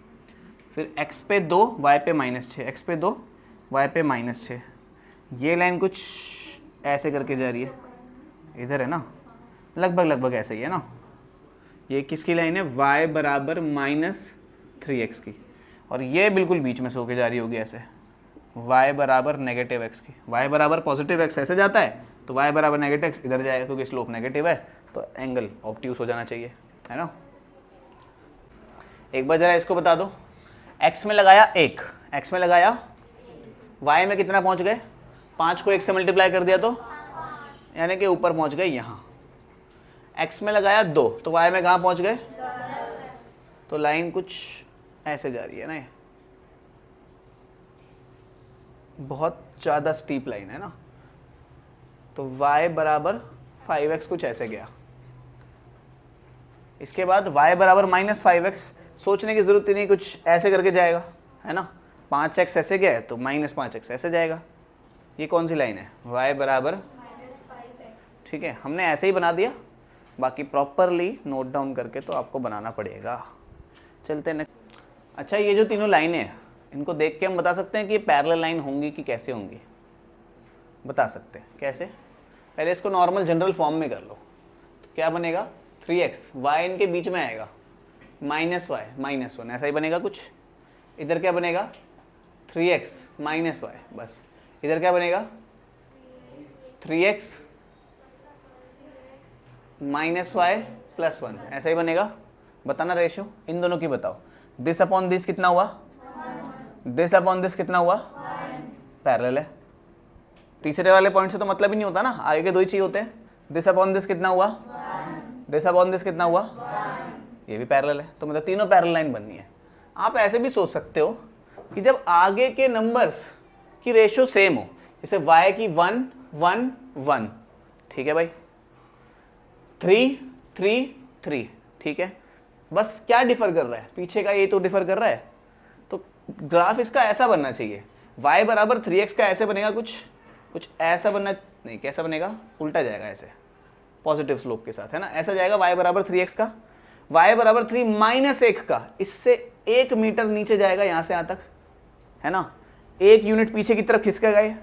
फिर x पे 2, y पे -6, x पे 2, y पे -6। ये लाइन कुछ ऐसे करके जा रही है, इधर है ना, लगभग ऐसे ही है ना। ये किसकी लाइन है, y बराबर -3x की, और ये बिल्कुल बीच में से होके जा रही होगी ऐसे, y बराबर -x की। y बराबर +x ऐसे जाता है, तो y बराबर -x इधर जाएगा, क्योंकि स्लोप नेगेटिव है, तो एंगल ऑब्ट्यूस हो जाना चाहिए, है ना। एक बार जरा इसको बता दो, x में लगाया 1, x में लगाया, y में कितना पहुंच गए, 5 को 1 से मल्टीप्लाई कर दिया तो यानी कि ऊपर पहुंच गए यहाँ। x में लगाया 2, तो y में कहाँ पहुंच गए, तो लाइन कुछ ऐसे जा रही है ना, ये बहुत ज़्यादा स्टीप लाइन है ना। तो y बराबर 5x कुछ ऐसे गया। इसके बाद y बराबर -5x, सोचने की ज़रूरत ही नहीं, कुछ ऐसे करके जाएगा, है ना। 5x ऐसे गया तो -5x ऐसे जाएगा। ये कौन सी लाइन है, y बराबर, ठीक है, हमने ऐसे ही बना दिया, बाकी प्रॉपरली नोट डाउन करके तो आपको बनाना पड़ेगा। चलते हैं। अच्छा, ये जो तीनों लाइनें हैं, इनको देख के हम बता सकते हैं कि ये पैरेलल लाइन होंगी कि कैसे होंगी, बता सकते हैं। कैसे, पहले इसको नॉर्मल जनरल फॉर्म में कर लो, तो क्या बनेगा, 3x, y इनके बीच में आएगा, -y -1 ऐसा ही बनेगा कुछ। इधर क्या बनेगा, 3x -y, बस। इधर क्या बनेगा, 3x -y + 1 ऐसा ही बनेगा। बताना रेशियो इन दोनों की बताओ। दिस अपॉन दिस कितना हुआ, दिस अपॉन दिस कितना हुआ, पैरेलल है। तीसरे वाले पॉइंट से तो मतलब ही नहीं होता ना, आगे के दो ही चाहिए होते हैं। दिस अपॉन दिस कितना हुआ, दिस अपॉन दिस कितना हुआ, ये भी पैरेलल है। तो मतलब तीनों पैरेलल लाइन बननी है। आप ऐसे भी सोच सकते हो कि जब आगे के नंबर्स की रेशियो सेम हो, जैसे y की 1 1 1, ठीक है भाई, 3 3 3, ठीक है, बस क्या डिफर कर रहा है, पीछे का ये तो डिफर कर रहा है। तो ग्राफ इसका ऐसा बनना चाहिए, y बराबर 3x का ऐसे बनेगा, कुछ ऐसा बनना नहीं, कैसा बनेगा, उल्टा जाएगा ऐसे, पॉजिटिव स्लोप के साथ, है ना, ऐसा जाएगा y बराबर 3x का। y बराबर 3 -1 का, इससे 1 मीटर नीचे जाएगा यहाँ से यहाँ तक, है ना, 1 यूनिट पीछे की तरफ खिसकेगा ये,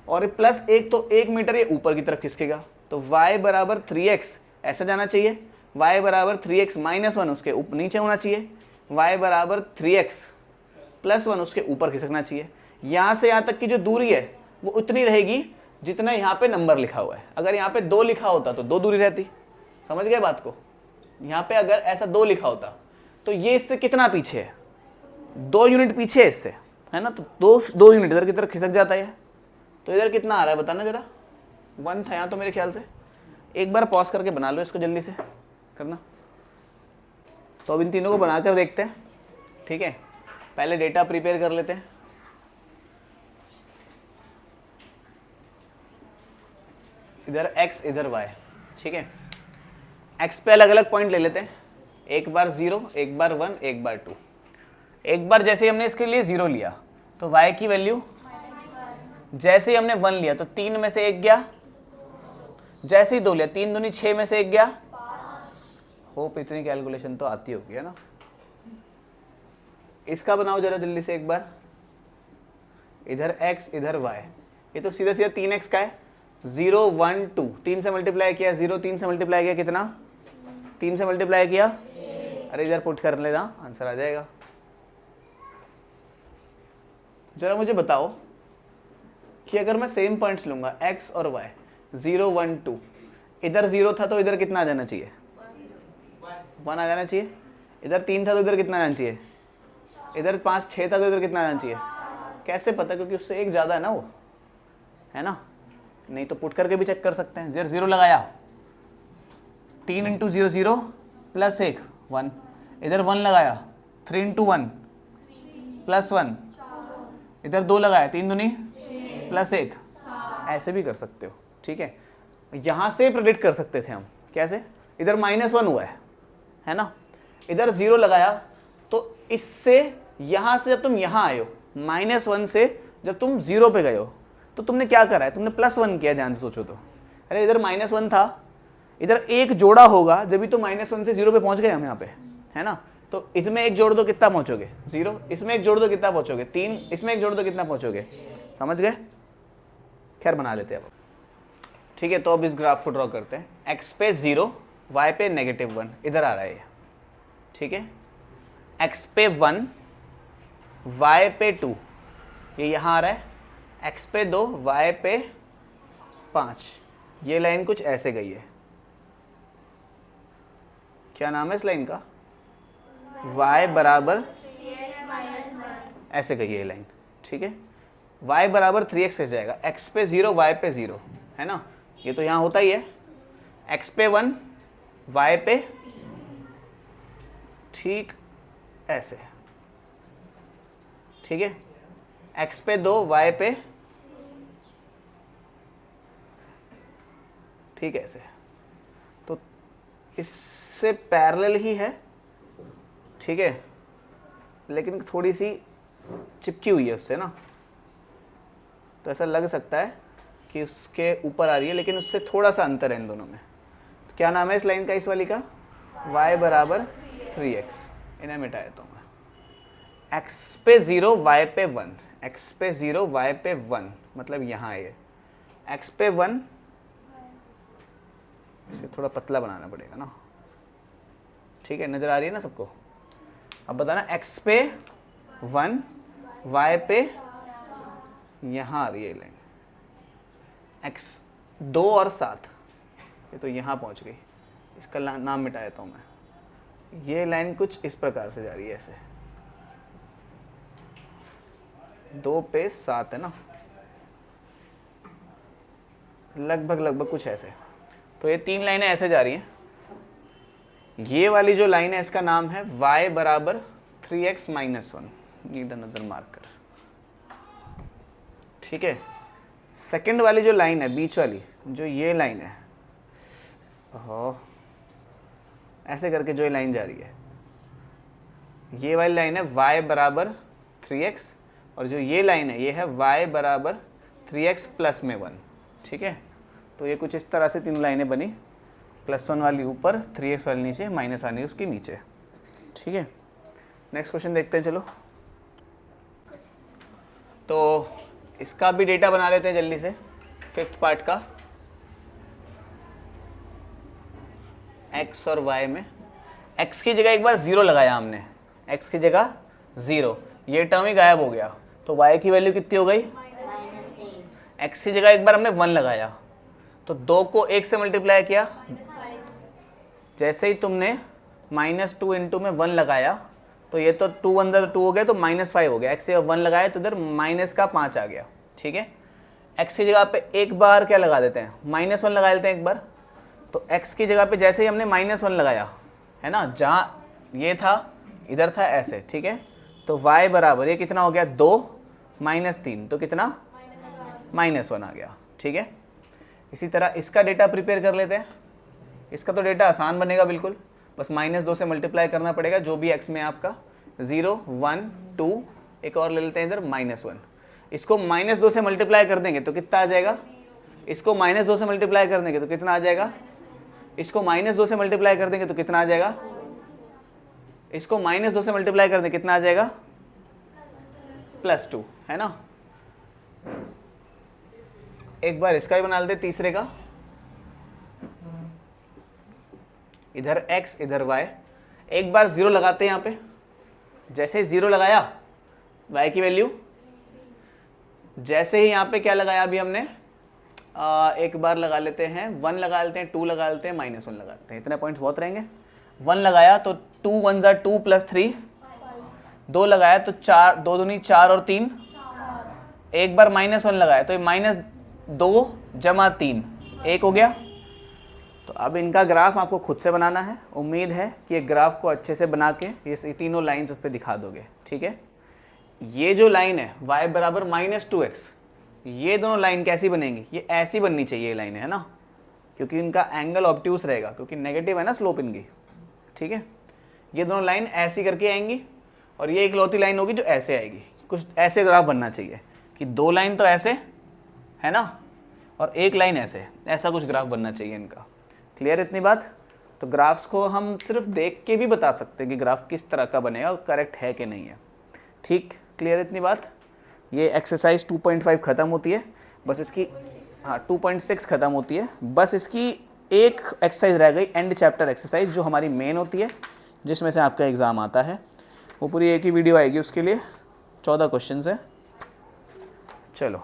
और +1 तो 1 मीटर ये ऊपर की तरफ खिसकेगा। तो y बराबर 3x ऐसा जाना चाहिए, y बराबर 3x -1 उसके नीचे होना चाहिए, y बराबर 3x +1 उसके ऊपर खिसकना चाहिए। यहाँ से यहाँ तक की जो दूरी है वो उतनी रहेगी जितना यहाँ पे नंबर लिखा हुआ है। अगर यहाँ पे 2 लिखा होता तो 2 दूरी रहती, समझ गए बात को। यहाँ पे अगर ऐसा 2 लिखा होता तो ये इससे कितना पीछे है, 2 यूनिट पीछे है इससे, है ना, तो 2 यूनिट इधर की तरफ खिसक जाता है। तो इधर कितना आ रहा है बताना जरा, 1 था यहाँ तो मेरे ख्याल से। एक बार पॉज करके बना लो इसको, जल्दी से करना। तो अब इन तीनों को बनाकर देखते हैं, ठीक है। पहले डेटा प्रिपेयर कर लेते हैं। इधर x इधर y, ठीक है। x पे अलग अलग पॉइंट ले लेते हैं, एक बार 0, एक बार 1, एक बार 2। एक बार जैसे ही हमने इसके लिए 0 लिया तो y की वैल्यू, जैसे ही हमने 1 लिया तो 3 में से 1 गया, जैसे ही 2 लिया 3 दूनी 6 में से 1 गया। होप इतनी कैलकुलेशन तो आती होगी, है ना। इसका बनाओ जरा जल्दी से एक बार, इधर x इधर y, ये तो सीधा सीधा 3x का है। 0 1 2, 3 से मल्टीप्लाई किया, 0 3 से मल्टीप्लाई किया, कितना, 3 से मल्टीप्लाई किया, अरे इधर पुट कर लेना, आंसर आ जाएगा। जरा मुझे बताओ कि अगर मैं सेम पॉइंट्स लूंगा x और y, 0 1 2, इधर 0 था तो इधर कितना आ जाना चाहिए, 1 आ जाना चाहिए। इधर 3 था तो इधर कितना आ जाना चाहिए, इधर 5 6 था तो इधर कितना आ जाना चाहिए। कैसे पता, क्योंकि उससे एक ज़्यादा है ना वो, है ना, नहीं तो पुट करके भी चेक कर सकते हैं। 0 लगाया, 3 इंटू 0 0 प्लस 1 1, इधर 1 लगाया, 3 इंटू 1 प्लस 1, इधर 2 लगाया, 3 दूनी प्लस 1, ऐसे भी कर सकते हो। ठीक है, यहाँ से प्रेडिक्ट कर सकते थे हम, कैसे, इधर -1 हुआ है ना, इधर 0 लगाया, तो इससे यहाँ से जब तुम यहाँ आए हो, -1 से जब तुम 0 पे गए हो, तो तुमने क्या करा है, तुमने +1 किया। ध्यान से सोचो तो, अरे इधर -1 था, इधर एक जोड़ा होगा जब भी तो -1 से 0 पे पहुंच गए हम यहाँ पे, है ना। तो इसमें एक जोड़ दो, कितना पहुंचोगे 0, इसमें एक जोड़ दो, कितना पहुंचोगे 3, इसमें एक जोड़ दो, कितना पहुंचोगे, समझ गए। खैर बना लेते हैं अब। ठीक है, तो अब इस ग्राफ को ड्रॉ करते हैं। x पे 0, y पे -1, इधर आ रहा है ये। ठीक है, x पे 1, y पे 2, ये यहाँ आ रहा है, x पे 2, y पे 5, ये लाइन कुछ ऐसे गई है। क्या नाम है इस लाइन का, y बराबर ऐसे गई है ये लाइन। ठीक है, y बराबर 3x कैसे जाएगा, x पे 0, y पे 0, है ना, ये तो यहाँ होता ही है। x पे 1, y पे, ठीक ऐसे, ठीक है, x पे 2, y पे, ठीक ऐसे, तो इससे पैरेलल ही है। ठीक है, लेकिन थोड़ी सी चिपकी हुई है उससे ना, तो ऐसा लग सकता है कि उसके ऊपर आ रही है, लेकिन उससे थोड़ा सा अंतर है इन दोनों में। तो क्या नाम है इस लाइन का, इस वाली का, y बराबर 3x, इन्हें मिटाया तो मैं, x पे 0, y पे 1, x पे 0, y पे 1, मतलब यहाँ है ये, x पे 1, इसे थोड़ा पतला बनाना पड़ेगा ना। ठीक है, नजर आ रही है ना सबको। अब बताना, x पे 1, y पे यहाँ आ रही है लाइन, x 2 और 7, ये तो यहाँ पहुँच गई, इसका नाम मिटा देता हूँ मैं। ये लाइन कुछ इस प्रकार से जा रही है ऐसे, 2 पे 7 है ना, लगभग कुछ ऐसे। तो ये 3 लाइनें ऐसे जा रही हैं। ये वाली जो लाइन है इसका नाम है y बराबर 3x - 1, नीड अनदर मार्कर। ठीक है, सेकंड वाली जो लाइन है, बीच वाली जो ये लाइन है, ओहो, ऐसे करके जो ये लाइन जा रही है, ये वाली लाइन है y बराबर 3x, और जो ये लाइन है ये है y बराबर 3x प्लस में 1। ठीक है, तो ये कुछ इस तरह से 3 लाइनें बनी, +1 वाली ऊपर, 3x वाली नीचे, माइनस वाली उसके नीचे। ठीक है, नेक्स्ट क्वेश्चन देखते हैं चलो। तो इसका भी डेटा बना लेते हैं जल्दी से, 5th पार्ट का। x और y में, x की जगह एक बार 0 लगाया हमने, x की जगह 0, ये टर्म ही गायब हो गया, तो y की वैल्यू कितनी हो गई, x की जगह एक बार हमने 1 लगाया, तो 2 को 1 से मल्टीप्लाई किया, जैसे ही तुमने -2 इंटू में 1 लगाया, तो ये तो 2 1 2 हो गया, तो -5 हो गया, x से 1 लगाया तो इधर -5 आ गया। ठीक है, x की जगह पे एक बार क्या लगा देते हैं, -1 लगा देते हैं एक बार, तो x की जगह पे जैसे ही हमने -1 लगाया, है ना, जहाँ ये था इधर था ऐसे। ठीक है, तो y बराबर ये कितना हो गया, 2 -3, तो कितना, -1 आ गया। ठीक है, इसी तरह इसका डेटा प्रिपेयर कर लेते हैं। इसका तो डेटा आसान बनेगा बिल्कुल, बस -2 से मल्टीप्लाई करना पड़ेगा जो भी x में आपका, 0 1 2, एक और ले लेते हैं इधर -1, इसको -2 से मल्टीप्लाई कर देंगे तो कितना आ जाएगा, इसको -2 से मल्टीप्लाई कर देंगे तो कितना आ जाएगा, इसको -2 से मल्टीप्लाई कर देंगे तो कितना आ जाएगा, इसको -2 से मल्टीप्लाई कर देंगे कितना आ जाएगा, +2, है ना। एक बार इसका भी बना लेते तीसरे का, इधर x इधर y, एक बार 0 लगाते हैं यहाँ पे, जैसे ही 0 लगाया y की वैल्यू, जैसे ही यहाँ पे क्या लगाया अभी हमने, एक बार लगा लेते हैं 1 लगा लेते हैं, 2 लगा लेते हैं, -1 लगा लेते हैं, इतने पॉइंट्स बहुत रहेंगे। 1 लगाया तो 2 1 = 2 + 3, 2 लगाया तो 4, 2 दूनी 4 और 3, एक बार -1 लगाया तो ये 2 + 3 1 हो गया। तो अब इनका ग्राफ आपको खुद से बनाना है। उम्मीद है कि ये ग्राफ को अच्छे से बना के ये तीनों लाइंस उस पर दिखा दोगे, ठीक है। ये जो लाइन है y बराबर -2x, ये दोनों लाइन कैसी बनेंगी, ये ऐसी बननी चाहिए लाइन है ना, क्योंकि इनका एंगल ऑब्ट्यूस रहेगा, क्योंकि नेगेटिव है ना स्लोप इनकी, ठीक है। ये दोनों लाइन ऐसी करके आएंगी और ये इकलौती लाइन होगी जो ऐसे आएगी। कुछ ऐसे ग्राफ बनना चाहिए कि 2 लाइन तो ऐसे है ना और 1 लाइन ऐसे, ऐसा कुछ ग्राफ बनना चाहिए इनका। क्लियर इतनी बात? तो ग्राफ्स को हम सिर्फ देख के भी बता सकते हैं कि ग्राफ किस तरह का बनेगा और करेक्ट है कि नहीं है। ठीक, क्लियर इतनी बात? ये एक्सरसाइज 2.5 ख़त्म होती है, बस इसकी 2.6 ख़त्म होती है, बस इसकी एक एक्सरसाइज रह गई, एंड चैप्टर एक्सरसाइज, जो हमारी मेन होती है, जिसमें से आपका एग्ज़ाम आता है। वो पूरी एक ही वीडियो आएगी, उसके लिए 14 क्वेश्चन है। चलो।